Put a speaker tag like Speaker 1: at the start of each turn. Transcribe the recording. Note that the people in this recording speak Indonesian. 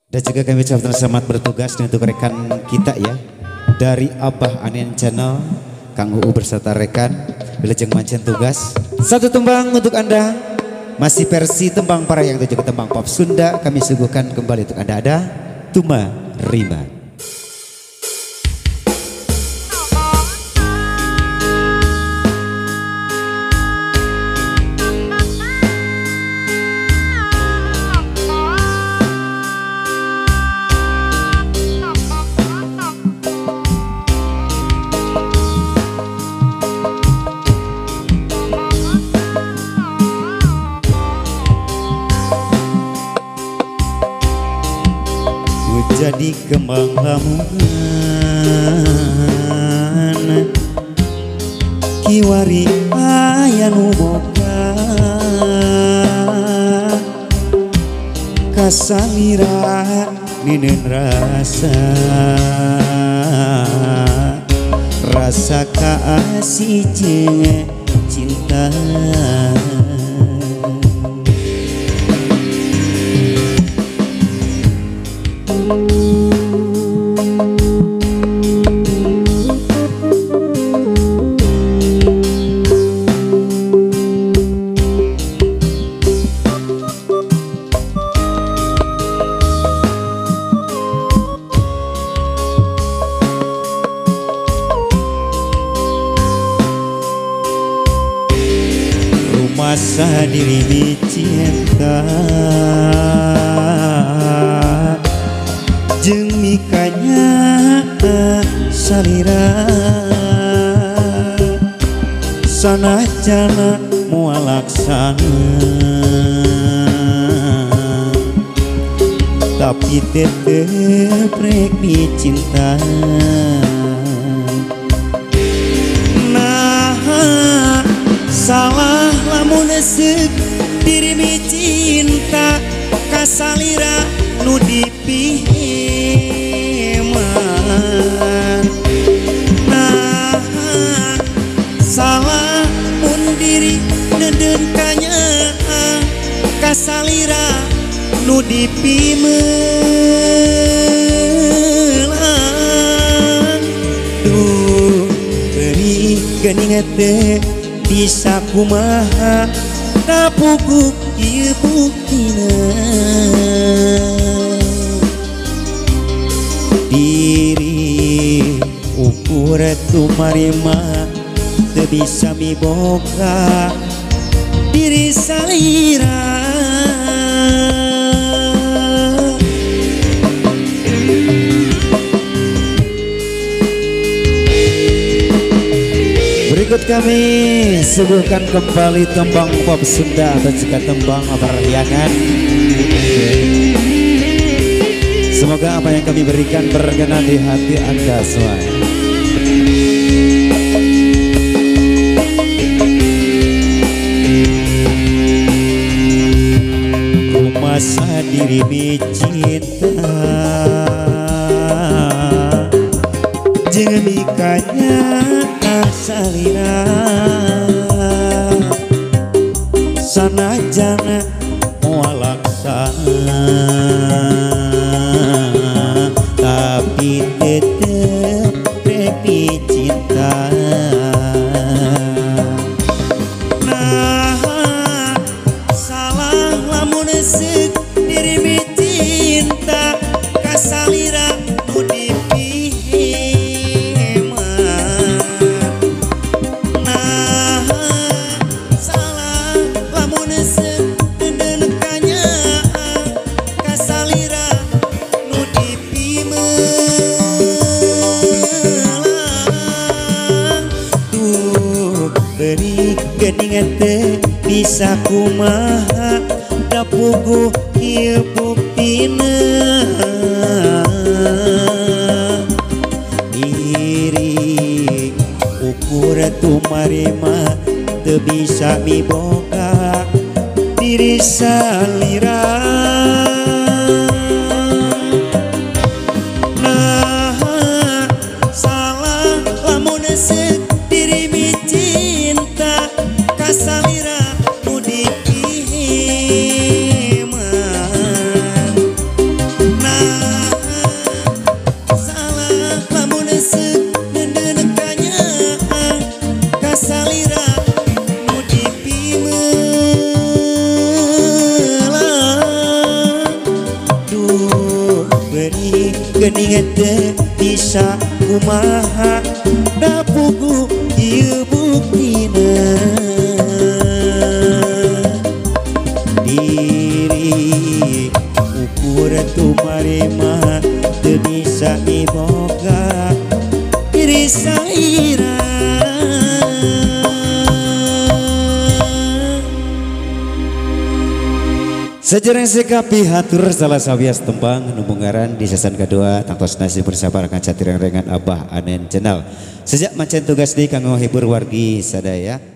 Speaker 1: Dan juga kami ucapkan selamat bertugas untuk rekan kita ya, dari Abah Anian Channel, Kang UU berserta rekan Wilujeng Mancen tugas. Satu tembang untuk Anda, masih versi tembang para yang juga tembang pop Sunda, kami suguhkan kembali untuk Anda. Ada Tuma Rima. Jadi kembang lamungan kiwari aya nu boga kasalira ninen rasa kaasih jeung cinta. Masa diri dicinta jeung mikanya salira sanajana moal laksana tapi tetep rek dicinta. Nah salah lamun seuk diri mi cinta kasalira nu dipiman. Nah salah mun diri nedeun kanya kasalira nu dipimeun. Duh beri geuning teh bisa kumaha napuguk ieu buktina diri ukur tumarima teu bisa miboga diri salira. Berikut kami suguhkan kembali tembang pop Sunda atau juga tembang perhiangan. Semoga apa yang kami berikan berkenan di hati Anda semua. Rumah sadiri cinta jeung mikanya salira sanajana moal laksana tapi tetep rek dicinta. Nah salah lamun seuk diri mi cinta kasalira nu geuning teh bisa kumaha dapuguh ieu buktina diri ukur tumarima teu bisa miboga diri salira. Nah salah lamun seuk diri mi cinta kasalira nu dipiman. Nah pugu ieu buktina diri ukuran tumarima teu bisa iboga diri saira Sejarah sekapi hatur salah sawias tembang numbungaran di season kedua tangtos nasi bersabar akan catirang rengan Abah Anen Channel. Sejak mancen tugas di kanggo hibur wargi sadaya.